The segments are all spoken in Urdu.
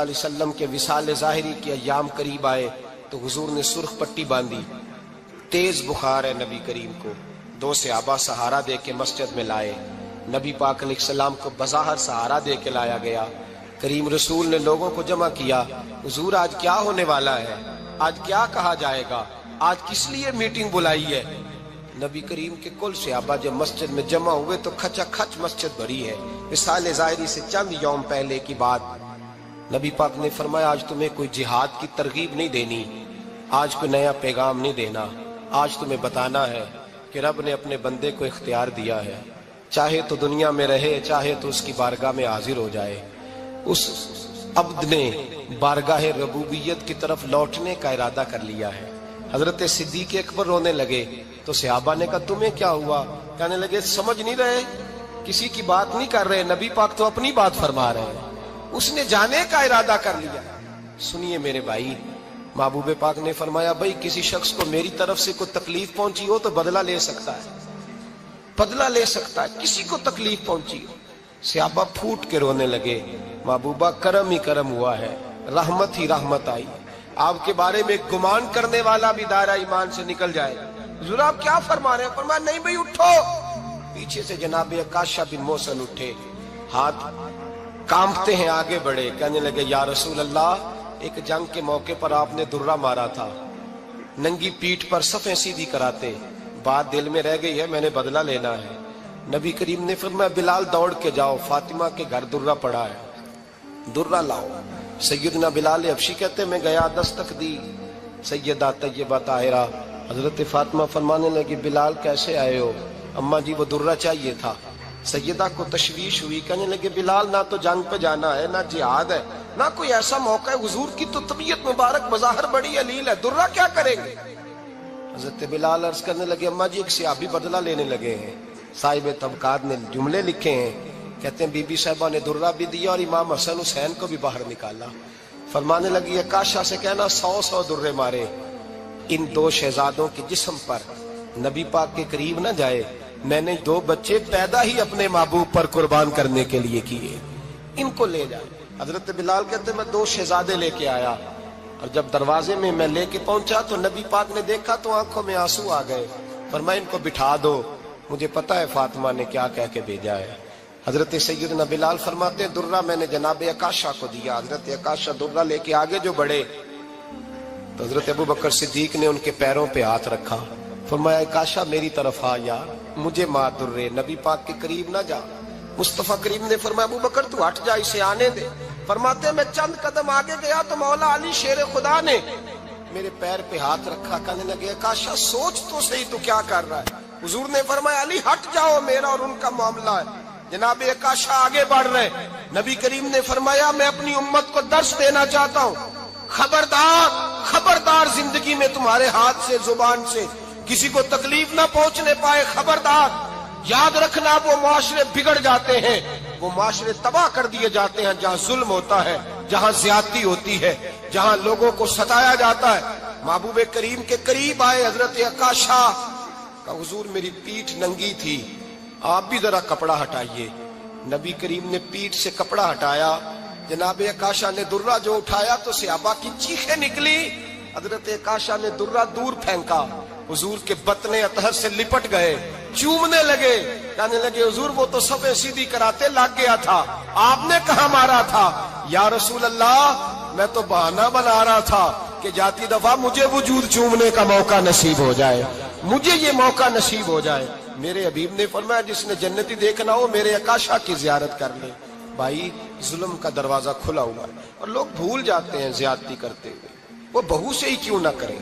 علیہ وسلم کے وصال ظاہری کے ایام قریب آئے تو حضور نے سرخ پٹی باندھی، تیز بخار ہے نبی کریم کو، 2 صحابہ سہارا دے کے مسجد میں لائے، نبی پاک علیہ السلام کو بظاہر سہارا دے کے لایا گیا۔ کریم رسول نے لوگوں کو جمع کیا، حضور آج کیا ہونے والا ہے، آج کیا کہا جائے گا، آج کس لیے میٹنگ بلائی ہے؟ نبی کریم کے کل صحابہ جب مسجد میں جمع ہوئے تو کھچا کھچ مسجد بھری ہے۔ وصال ظاہری سے چند یوم پہلے کی بات، نبی پاک نے فرمایا آج تمہیں کوئی جہاد کی ترغیب نہیں دینی، آج کوئی نیا پیغام نہیں دینا، آج تمہیں بتانا ہے کہ رب نے اپنے بندے کو اختیار دیا ہے، چاہے تو دنیا میں رہے، چاہے تو اس کی بارگاہ میں حاضر ہو جائے۔ اس عبد نے بارگاہ ربوبیت کی طرف لوٹنے کا ارادہ کر لیا ہے۔ حضرت صدیق اکبر رونے لگے تو صحابہ نے کہا تمہیں کیا ہوا؟ کہنے لگے سمجھ نہیں رہے، کسی کی بات نہیں کر رہے، نبی پاک تو اپنی بات فرما رہے ہیں، اس نے جانے کا ارادہ کر لیا۔ سنیے میرے بھائی، محبوب پاک نے فرمایا بھائی کسی شخص کو میری طرف سے کوئی تکلیف پہنچی ہو تو بدلہ لے سکتا ہے، بدلہ لے سکتا ہے، کسی کو تکلیف پہنچی ہو۔ صحابہ پھوٹ کے رونے لگے، محبوبہ کرم ہی کرم ہوا ہے، رحمت ہی رحمت آئی، آپ کے بارے میں گمان کرنے والا بھی دائرہ ایمان سے نکل جائے۔ حضور آپ کیا فرما رہے ہیں؟ فرمایا نہیں بھئی اٹھو۔ پیچھے سے جناب عکاشہ بن محصن اٹھے، ہاتھ کانپتے ہیں، آگے بڑھے، کہنے لگے یا رسول اللہ، ایک جنگ کے موقع پر آپ نے درہ مارا تھا، ننگی پیٹھ پر صفیں سیدھی کراتے، بات دل میں رہ گئی ہے، میں نے بدلہ لینا ہے۔ نبی کریم نے فرمایا بلال دوڑ کے جاؤ، فاطمہ کے گھر درہ پڑا ہے، درہ لاؤ۔ سیدنا بلال حبشی کہتے میں گیا، دستک دی سیدہ طیبہ طاہرہ، حضرت فاطمہ فرمانے لگی بلال کیسے آئے ہو؟ اماں جی وہ درہ چاہیے تھا۔ سیدہ کو تشویش ہوئی، کہنے لگے بلال نہ تو جنگ پہ جانا ہے، نہ جہاد ہے، نہ کوئی ایسا موقع ہے، حضور کی تو طبیعت مبارک بظاہر بڑی علیل ہے، درہ کیا کریں گے؟ حضرت بلال عرض کرنے لگے اماں جی ایک صحابی بدلہ لینے لگے ہیں، صاحب طبقات نے جملے لکھے ہیں، کہتے ہیں بی بی صاحبہ نے درہ بھی دیا اور امام حسن حسین کو بھی باہر نکالا۔ فرمانے لگی عکاشہ سے کہنا 100 درے مارے، ان 2 شہزادوں کے جسم پر نبی پاک کے قریب نہ جائے، میں نے 2 بچے پیدا ہی اپنے محبوب پر قربان کرنے کے لیے کیے، ان کو لے جائے۔ حضرت بلال کہتے ہیں میں 2 شہزادے لے کے آیا، اور جب دروازے میں میں لے کے پہنچا تو نبی پاک نے دیکھا تو آنکھوں میں آنسو آ گئے، فرمایا ان کو بٹھا دو، مجھے پتا ہے فاطمہ نے کیا کہہ کے بھیجا ہے۔ حضرت سیدنا بلال فرماتے ہیں درہ میں نے جناب عکاشہ کو دیا، حضرت عکاشہ درہ لے کے آگے جو بڑھے تو حضرت ابوبکر صدیق نے ان کے پیروں پہ ہاتھ رکھا، فرمایا عکاشہ میری طرف آ یار، مجھے مار درے، نبی پاک کے قریب نہ جا۔ مصطفیٰ کریم نے فرمایا ابوبکر تو ہٹ جا، اسے آنے دے۔ فرماتے ہیں میں چند قدم آگے گیا تو مولا علی شیر خدا نے میرے پیر پہ ہاتھ رکھا، کہنے لگے عکاشہ سوچ تو صحیح تو کیا کر رہا ہے؟ حضور نے فرمایا علی ہٹ جاؤ، میرا اور ان کا معاملہ ہے۔ جناب عکاشہ آگے بڑھ رہے، نبی کریم نے فرمایا میں اپنی امت کو درس دینا چاہتا ہوں، خبردار خبردار زندگی میں تمہارے ہاتھ سے زبان سے کسی کو تکلیف نہ پہنچنے پائے، خبردار یاد رکھنا وہ معاشرے بگڑ جاتے ہیں، وہ معاشرے تباہ کر دیے جاتے ہیں جہاں ظلم ہوتا ہے، جہاں زیادتی ہوتی ہے، جہاں لوگوں کو ستایا جاتا ہے۔ محبوب کریم کے قریب آئے حضرت عکاشہ کہ حضور میری پیٹھ ننگی تھی، آپ بھی ذرا کپڑا ہٹائیے۔ نبی کریم نے پیٹھ سے کپڑا ہٹایا، جناب عکاشہ نے درہ جو اٹھایا تو صحابہ کی چیخیں نکلی، حضرت عکاشہ نے درہ دور پھینکا، حضور کے بطن اطہر سے لپٹ گئے، چومنے لگے، کہنے لگے حضور وہ تو صفیں سیدھی کراتے لگ گیا تھا، آپ نے کہاں مارا تھا؟ یا رسول اللہ میں تو بہانہ بنا رہا تھا کہ جاتی دفعہ مجھے وجود چومنے کا موقع نصیب ہو جائے، مجھے یہ موقع نصیب ہو جائے۔ میرے حبیب نے فرمایا جس نے جنتی دیکھنا ہو میرے عکاشہ کی زیارت کر لے۔ بھائی ظلم کا دروازہ کھلا ہوا ہے اور لوگ بھول جاتے ہیں زیادتی کرتے ہوئے، وہ بہو سے ہی کیوں نہ کریں،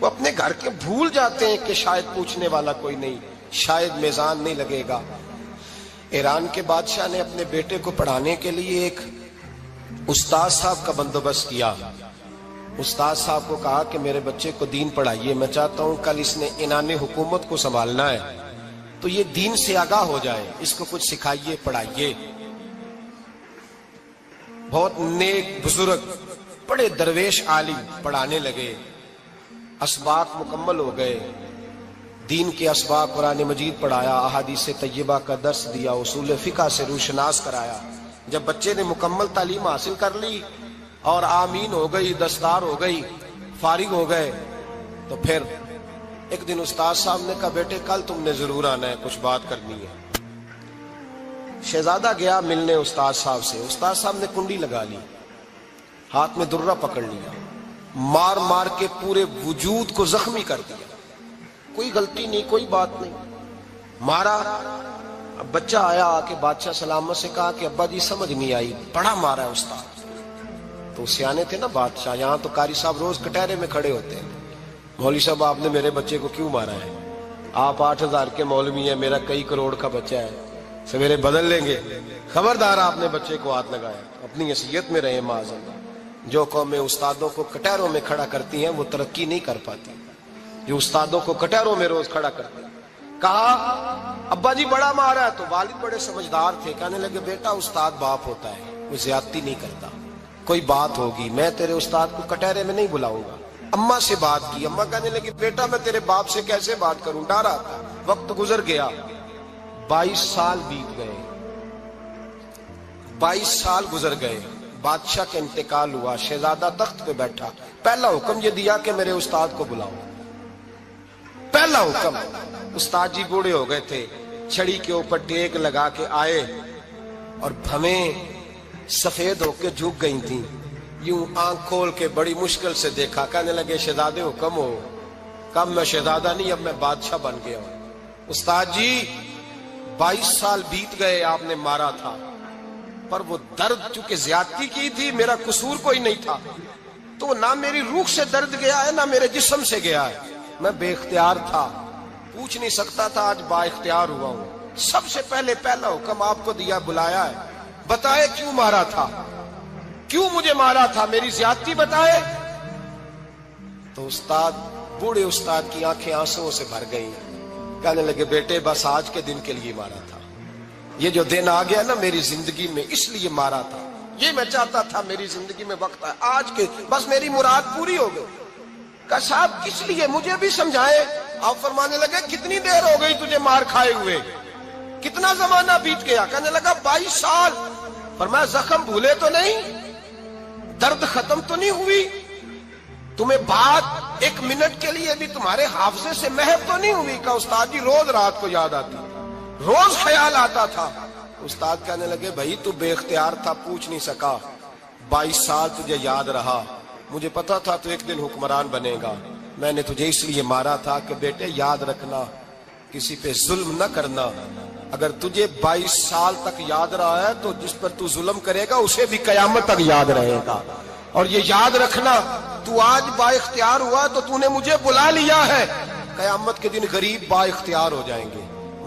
وہ اپنے گھر کے بھول جاتے ہیں کہ شاید پوچھنے والا کوئی نہیں، شاید میزان نہیں لگے گا۔ ایران کے بادشاہ نے اپنے بیٹے کو پڑھانے کے لیے ایک استاد صاحب کا بندوبست کیا۔ استاد صاحب کو کہا کہ میرے بچے کو دین پڑھائیے، میں چاہتا ہوں کل اس نے عنان حکومت کو سنبھالنا ہے تو یہ دین سے آگاہ ہو جائے، اس کو کچھ سکھائیے پڑھائیے۔ بہت نیک بزرگ بڑے درویش عالم پڑھانے لگے، اسباق مکمل ہو گئے، دین کے اسباق قرآن مجید پڑھایا، احادیث طیبہ کا درس دیا، اصول فقہ سے روشناس کرایا۔ جب بچے نے مکمل تعلیم حاصل کر لی اور آمین ہو گئی، دستار ہو گئی، فارغ ہو گئے، تو پھر ایک دن استاد صاحب نے کہا بیٹے کل تم نے ضرور آنا ہے، کچھ بات کرنی ہے۔ شہزادہ گیا ملنے استاد صاحب سے، استاد صاحب نے کنڈی لگا لی، ہاتھ میں درہ پکڑ لیا، مار مار کے پورے وجود کو زخمی کر دیا، کوئی غلطی نہیں، کوئی بات نہیں، مارا۔ اب بچہ آیا آ کے بادشاہ سلامت سے کہا کہ ابا جی سمجھ نہیں آئی، بڑا مارا ہے استاد۔ تو سیانے تھے نا بادشاہ، یہاں تو قاری صاحب روز کٹہرے میں کھڑے ہوتے ہیں، مولوی صاحب آپ نے میرے بچے کو کیوں مارا ہے؟ آپ 8,000 کے مولوی ہیں، میرا کئی کروڑ کا بچہ ہے، سویرے بدل لیں گے، خبردار آپ نے بچے کو ہاتھ لگایا، اپنی حیثیت میں رہے معاذ اللہ۔ جو قومیں استادوں کو کٹہروں میں کھڑا کرتی ہیں وہ ترقی نہیں کر پاتی، جو استادوں کو کٹہروں میں روز کھڑا کرتے ہیں۔ کہا ابا جی بڑا مارا ہے، تو والد بڑے سمجھدار تھے، کہنے لگے بیٹا استاد باپ ہوتا ہے، وہ زیادتی نہیں کرتا، کوئی بات ہوگی، میں تیرے استاد کو کٹہرے میں نہیں بلاؤں گا۔ اماں سے بات کی، اماں کہنے لگی بیٹا میں تیرے باپ سے کیسے بات کروں، ڈرا تھا۔ وقت گزر گیا، 22 سال بیت گئے، 22 سال گزر گئے، بادشاہ کا انتقال ہوا، شہزادہ تخت پہ بیٹھا، پہلا حکم یہ دیا کہ میرے استاد کو بلاؤ، پہلا حکم۔ استاد جی بوڑھے ہو گئے تھے، چھڑی کے اوپر ٹیک لگا کے آئے اور بھویں سفید ہو کے جھک گئی تھیں، یوں آنکھ کھول کے بڑی مشکل سے دیکھا، کہنے لگے شہزادے حکم ہو۔ کب میں شہزادہ نہیں، اب میں بادشاہ بن گیا ہوں۔ استاد جی 22 سال بیت گئے، آپ نے مارا تھا، پر وہ درد چونکہ زیادتی کی تھی، میرا قصور کوئی نہیں تھا، تو نہ میری روح سے درد گیا ہے نہ میرے جسم سے گیا ہے، میں بے اختیار تھا، پوچھ نہیں سکتا تھا، آج با اختیار ہوا ہوں۔ سب سے پہلے پہلا حکم آپ کو دیا، بلایا ہے، بتائے کیوں مارا تھا، کیوں مجھے مارا تھا، میری زیادتی بتائے۔ تو استاد، بوڑھے استاد کی آنکھیں آنسوں سے بھر گئی، کہنے لگے بیٹے بس آج کے دن کے لیے مارا تھا، یہ جو دن آ گیا نا میری زندگی میں اس لیے مارا تھا، یہ میں چاہتا تھا میری زندگی میں وقت آئے، آج کے بس میری مراد پوری ہو گئی۔ کہا صاحب کس لیے، مجھے بھی سمجھائے۔ آپ فرمانے لگے کتنی دیر ہو گئی تجھے مار کھائے ہوئے، کتنا زمانہ بیت گیا؟ کہنے لگا 22 سال۔ فرمایا زخم بھولے تو نہیں، درد ختم تو نہیں ہوئی، تمہیں بات 1 منٹ کے لیے بھی تمہارے حافظے سے محو تو نہیں ہوئی؟ کہا استاد جی روز رات کو یاد آتی، روز خیال آتا تھا۔ استاد کہنے لگے بھائی تو بے اختیار تھا، پوچھ نہیں سکا، 22 سال تجھے یاد رہا، مجھے پتا تھا تو ایک دن حکمران بنے گا، میں نے تجھے اس لیے مارا تھا کہ بیٹے یاد رکھنا، کسی پہ ظلم نہ کرنا، اگر تجھے 22 سال تک یاد رہا ہے تو جس پر تو ظلم کرے گا اسے بھی قیامت تک یاد رہے گا، اور یہ یاد رکھنا تو آج با اختیار ہوا تو تو نے مجھے بلا لیا ہے، قیامت کے دن غریب با اختیار ہو جائیں گے،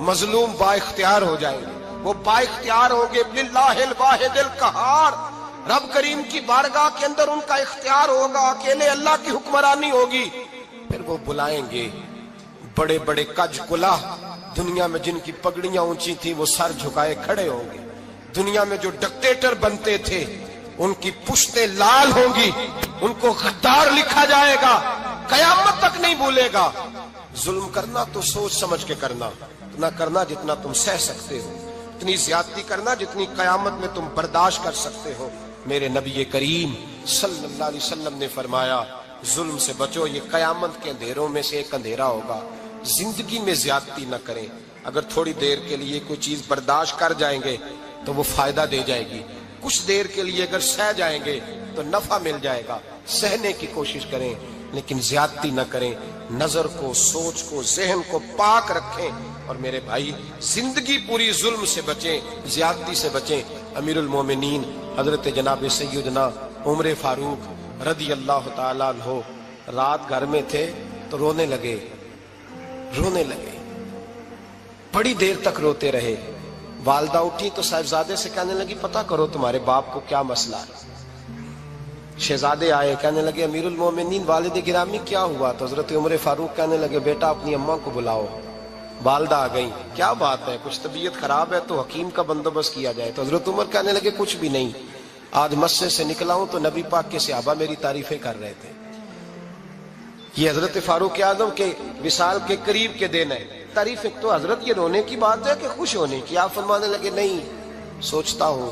مظلوم با اختیار ہو جائیں گے، وہ با اختیار ہوں گے، للہ الواحد القہار، رب کریم کی بارگاہ کے اندر ان کا اختیار ہوگا، اکیلے اللہ کی حکمرانی ہوگی، پھر وہ بلائیں گے بڑے بڑے کج کلاہ، دنیا میں جن کی پگڑیاں اونچی تھی وہ سر جھکائے کھڑے ہوں گے، دنیا میں جو ڈکٹیٹر بنتے تھے ان کی پشتیں لال ہوں گی، ان کو غدار لکھا جائے گا، قیامت تک نہیں بھولے گا۔ ظلم کرنا تو سوچ سمجھ کے کرنا، اتنا کرنا جتنا تم سہ سکتے ہو، اتنی زیادتی کرنا جتنی قیامت میں تم برداشت کر سکتے ہو۔ میرے نبی کریم صلی اللہ علیہ وسلم نے فرمایا ظلم سے بچو، یہ قیامت کے اندھیروں میں سے ایک اندھیرا ہوگا، زندگی میں زیادتی نہ کریں، اگر تھوڑی دیر کے لیے کوئی چیز برداشت کر جائیں گے تو وہ فائدہ دے جائے گی، کچھ دیر کے لیے اگر سہ جائیں گے تو نفع مل جائے گا، سہنے کی کوشش کریں لیکن زیادتی نہ کریں، نظر کو، سوچ کو، ذہن کو پاک رکھیں، اور میرے بھائی زندگی پوری ظلم سے بچیں، زیادتی سے بچیں۔ امیر المومنین حضرت جناب سیدنا عمر فاروق رضی اللہ تعالیٰ عنہ رات گھر میں تھے تو رونے لگے، بڑی دیر تک روتے رہے، والدہ اٹھی تو صاحبزادے سے کہنے لگی پتہ کرو تمہارے باپ کو کیا مسئلہ ہے۔ شہزادے آئے، کہنے لگے امیر المومنین والد گرامی کیا ہوا؟ تو حضرت عمر فاروق کہنے لگے بیٹا اپنی اماں کو بلاؤ۔ والدہ آ گئی، کیا بات ہے، کچھ طبیعت خراب ہے تو حکیم کا بندوبست کیا جائے۔ تو حضرت عمر کہنے لگے کچھ بھی نہیں، آج مسجد سے نکلا ہوں تو نبی پاک کے صحابہ میری تعریفیں کر رہے تھے۔ یہ حضرت فاروق اعظم کے وصال کے قریب کے دن ہے، تعریفیں تو حضرت یہ رونے کی بات ہے کہ خوش ہونے کی؟ آپ فرمانے لگے نہیں، سوچتا ہوں